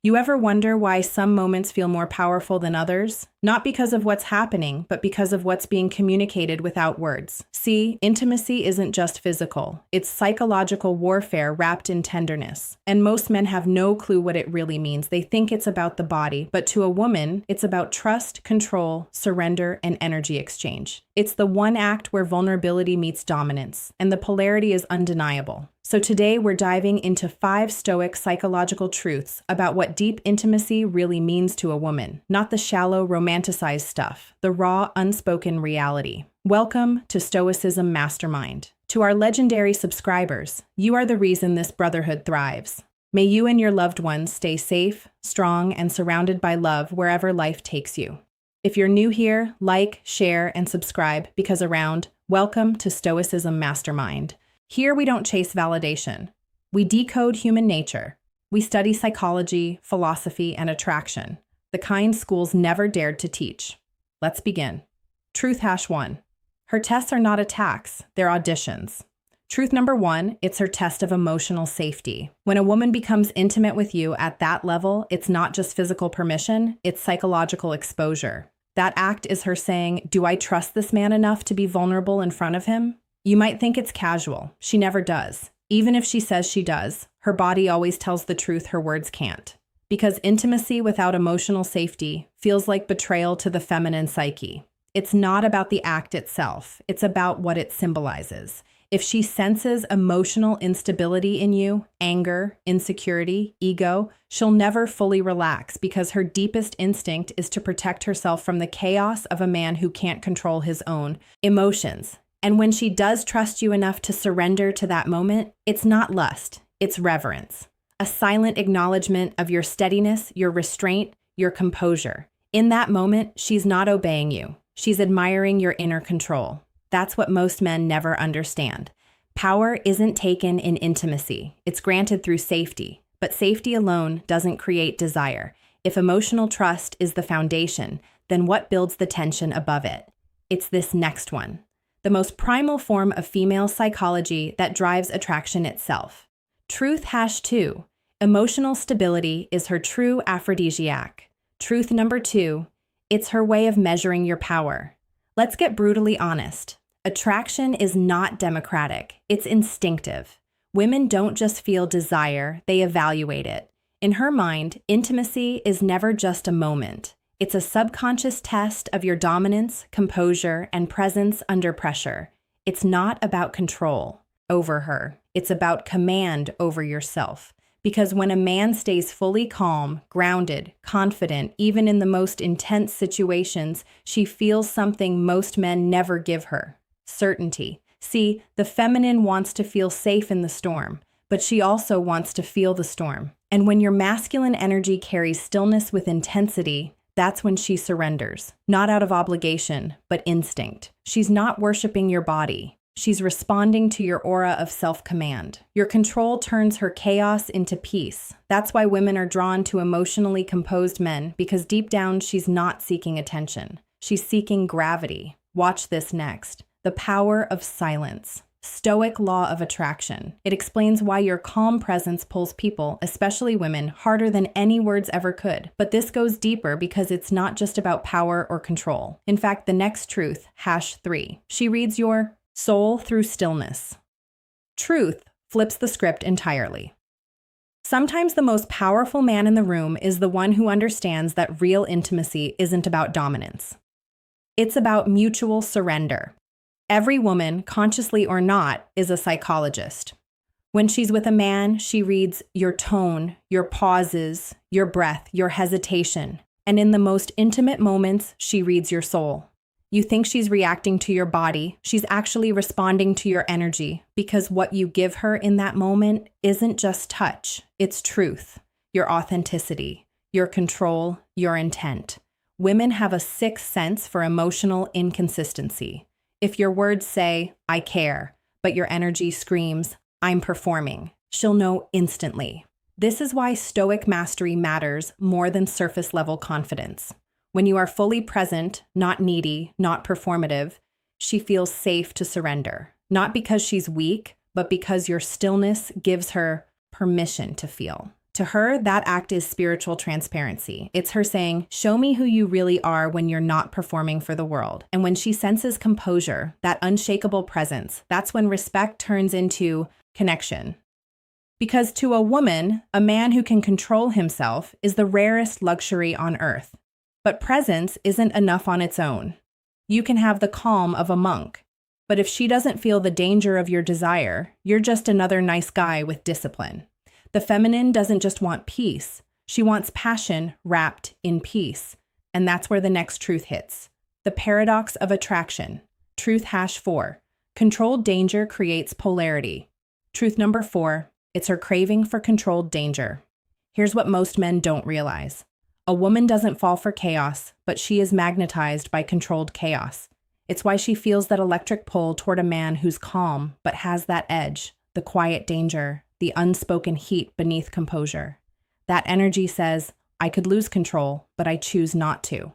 You ever wonder why some moments feel more powerful than others? Not because of what's happening, but because of what's being communicated without words. See, intimacy isn't just physical. It's psychological warfare wrapped in tenderness. And most men have no clue what it really means. They think it's about the body, but to a woman, it's about trust, control, surrender, and energy exchange. It's the one act where vulnerability meets dominance, and the polarity is undeniable. So today we're diving into 5 Stoic psychological truths about what deep intimacy really means to a woman, not the shallow, romanticized stuff, the raw, unspoken reality. Welcome to Stoicism Mastermind. To our legendary subscribers, you are the reason this brotherhood thrives. May you and your loved ones stay safe, strong, and surrounded by love wherever life takes you. If you're new here, like, share, and subscribe because around, welcome to Stoicism Mastermind. Here we don't chase validation. We decode human nature. We study psychology, philosophy, and attraction, the kind schools never dared to teach. Let's begin. Truth hash 1. Her tests are not attacks, they're auditions. Truth number 1, it's her test of emotional safety. When a woman becomes intimate with you at that level, it's not just physical permission, it's psychological exposure. That act is her saying, do I trust this man enough to be vulnerable in front of him? You might think it's casual. She never does. Even if she says she does, her body always tells the truth her words can't. Because intimacy without emotional safety feels like betrayal to the feminine psyche. It's not about the act itself. It's about what it symbolizes. If she senses emotional instability in you, anger, insecurity, ego, she'll never fully relax because her deepest instinct is to protect herself from the chaos of a man who can't control his own emotions. And when she does trust you enough to surrender to that moment, it's not lust, it's reverence. A silent acknowledgement of your steadiness, your restraint, your composure. In that moment, she's not obeying you. She's admiring your inner control. That's what most men never understand. Power isn't taken in intimacy. It's granted through safety. But safety alone doesn't create desire. If emotional trust is the foundation, then what builds the tension above it? It's this next one. The most primal form of female psychology that drives attraction itself. Truth hash 2. Emotional stability is her true aphrodisiac. Truth number 2. It's her way of measuring your power. Let's get brutally honest. Attraction is not democratic. It's instinctive. Women don't just feel desire, they evaluate it. In her mind, intimacy is never just a moment. It's a subconscious test of your dominance, composure, and presence under pressure. It's not about control over her. It's about command over yourself. Because when a man stays fully calm, grounded, confident, even in the most intense situations, she feels something most men never give her: certainty. See, the feminine wants to feel safe in the storm, but she also wants to feel the storm. And when your masculine energy carries stillness with intensity, that's when she surrenders, not out of obligation, but instinct. She's not worshiping your body. She's responding to your aura of self-command. Your control turns her chaos into peace. That's why women are drawn to emotionally composed men, because deep down she's not seeking attention. She's seeking gravity. Watch this next. The power of silence. Stoic law of attraction. It explains why your calm presence pulls people, especially women, harder than any words ever could. But this goes deeper because it's not just about power or control. In fact, the next truth, hash 3. She reads your soul through stillness. Truth flips the script entirely. Sometimes the most powerful man in the room is the one who understands that real intimacy isn't about dominance. It's about mutual surrender. Every woman, consciously or not, is a psychologist. When she's with a man, she reads your tone, your pauses, your breath, your hesitation. And in the most intimate moments, she reads your soul. You think she's reacting to your body. She's actually responding to your energy, because what you give her in that moment isn't just touch. It's truth, your authenticity, your control, your intent. Women have a sixth sense for emotional inconsistency. If your words say, I care, but your energy screams, I'm performing, she'll know instantly. This is why Stoic mastery matters more than surface-level confidence. When you are fully present, not needy, not performative, she feels safe to surrender. Not because she's weak, but because your stillness gives her permission to feel. To her, that act is spiritual transparency. It's her saying, show me who you really are when you're not performing for the world. And when she senses composure, that unshakable presence, that's when respect turns into connection. Because to a woman, a man who can control himself is the rarest luxury on earth. But presence isn't enough on its own. You can have the calm of a monk, but if she doesn't feel the danger of your desire, you're just another nice guy with discipline. The feminine doesn't just want peace, she wants passion wrapped in peace. And that's where the next truth hits. The paradox of attraction. Truth #4. Controlled danger creates polarity. Truth number 4. It's her craving for controlled danger. Here's what most men don't realize. A woman doesn't fall for chaos, but she is magnetized by controlled chaos. It's why she feels that electric pull toward a man who's calm, but has that edge, the quiet danger, the unspoken heat beneath composure. That energy says, I could lose control, but I choose not to.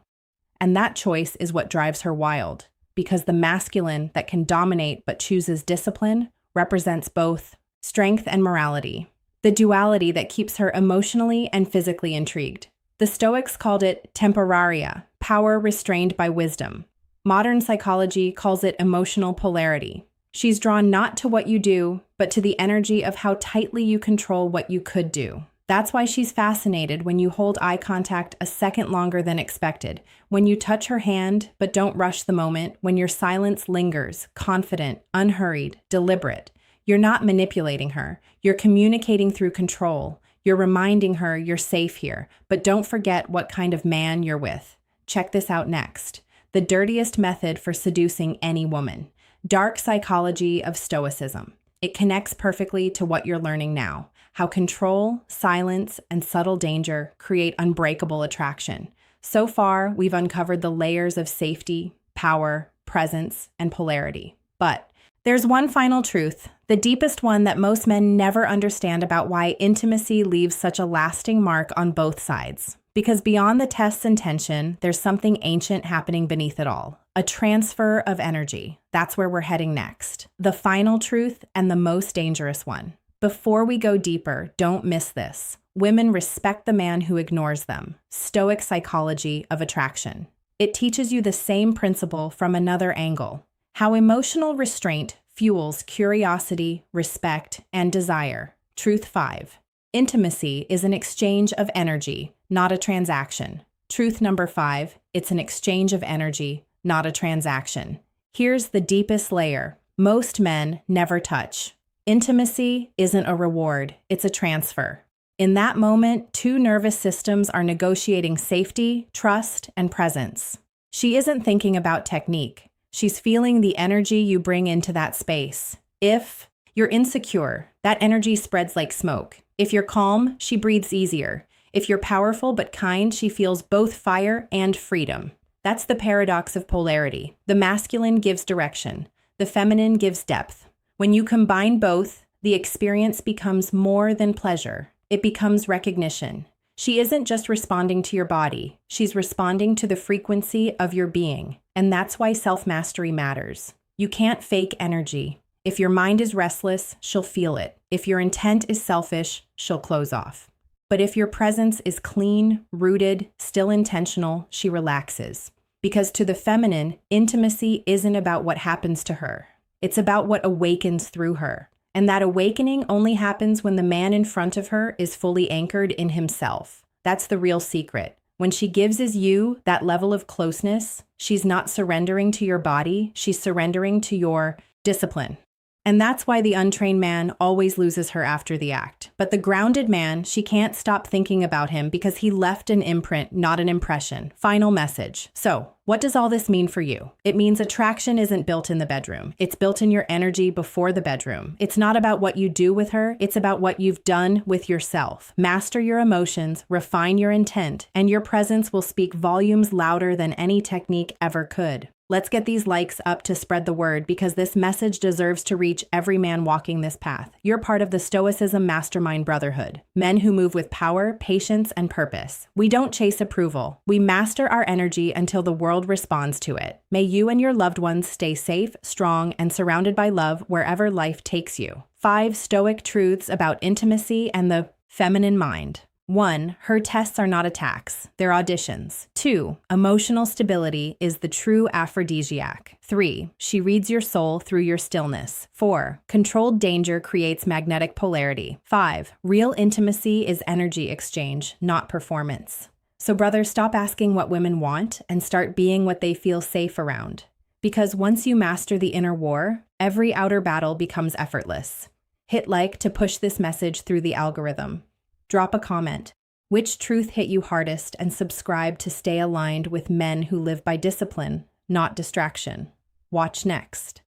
And that choice is what drives her wild, because the masculine that can dominate but chooses discipline represents both strength and morality, the duality that keeps her emotionally and physically intrigued. The Stoics called it temperaria, power restrained by wisdom. Modern psychology calls it emotional polarity. She's drawn not to what you do, but to the energy of how tightly you control what you could do. That's why she's fascinated when you hold eye contact a second longer than expected, when you touch her hand but don't rush the moment, when your silence lingers, confident, unhurried, deliberate. You're not manipulating her. You're communicating through control. You're reminding her you're safe here, but don't forget what kind of man you're with. Check this out next. The dirtiest method for seducing any woman. Dark psychology of Stoicism. It connects perfectly to what you're learning now, how control, silence, and subtle danger create unbreakable attraction. So far, we've uncovered the layers of safety, power, presence, and polarity. But there's one final truth, the deepest one that most men never understand about why intimacy leaves such a lasting mark on both sides. Because beyond the tests and tension, there's something ancient happening beneath it all. A transfer of energy. That's where we're heading next. The final truth and the most dangerous one. Before we go deeper, don't miss this. Women respect the man who ignores them. Stoic psychology of attraction. It teaches you the same principle from another angle. How emotional restraint fuels curiosity, respect, and desire. Truth 5. Intimacy is an exchange of energy, not a transaction. Truth number 5, it's an exchange of energy, not a transaction. Here's the deepest layer. Most men never touch. Intimacy isn't a reward, it's a transfer. In that moment, two nervous systems are negotiating safety, trust, and presence. She isn't thinking about technique. She's feeling the energy you bring into that space. If you're insecure, that energy spreads like smoke. If you're calm, she breathes easier. If you're powerful but kind, she feels both fire and freedom. That's the paradox of polarity. The masculine gives direction. The feminine gives depth. When you combine both, the experience becomes more than pleasure. It becomes recognition. She isn't just responding to your body. She's responding to the frequency of your being. And that's why self-mastery matters. You can't fake energy. If your mind is restless, she'll feel it. If your intent is selfish, she'll close off. But if your presence is clean, rooted, still intentional, she relaxes. Because to the feminine, intimacy isn't about what happens to her. It's about what awakens through her. And that awakening only happens when the man in front of her is fully anchored in himself. That's the real secret. When she gives you that level of closeness, she's not surrendering to your body, she's surrendering to your discipline. And that's why the untrained man always loses her after the act. But the grounded man, she can't stop thinking about him because he left an imprint, not an impression. Final message. So, what does all this mean for you? It means attraction isn't built in the bedroom. It's built in your energy before the bedroom. It's not about what you do with her. It's about what you've done with yourself. Master your emotions, refine your intent, and your presence will speak volumes louder than any technique ever could. Let's get these likes up to spread the word because this message deserves to reach every man walking this path. You're part of the Stoicism Mastermind Brotherhood. Men who move with power, patience, and purpose. We don't chase approval. We master our energy until the world responds to it. May you and your loved ones stay safe, strong, and surrounded by love wherever life takes you. 5 Stoic truths about intimacy and the Feminine mind. 1. Her tests are not attacks, they're auditions. 2. Emotional stability is the true aphrodisiac. 3. She reads your soul through your stillness. 4. Controlled danger creates magnetic polarity. 5. Real intimacy is energy exchange, not performance. So brothers, stop asking what women want and start being what they feel safe around. Because once you master the inner war, every outer battle becomes effortless. Hit like to push this message through the algorithm. Drop a comment. Which truth hit you hardest, and subscribe to stay aligned with men who live by discipline, not distraction. Watch next.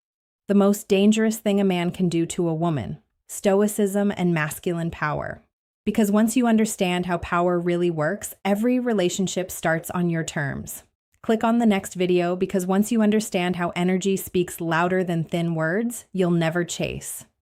The most dangerous thing a man can do to a woman: Stoicism and masculine power. Because once you understand how power really works, every relationship starts on your terms. Click on the next video, because once you understand how energy speaks louder than thin words, you'll never chase.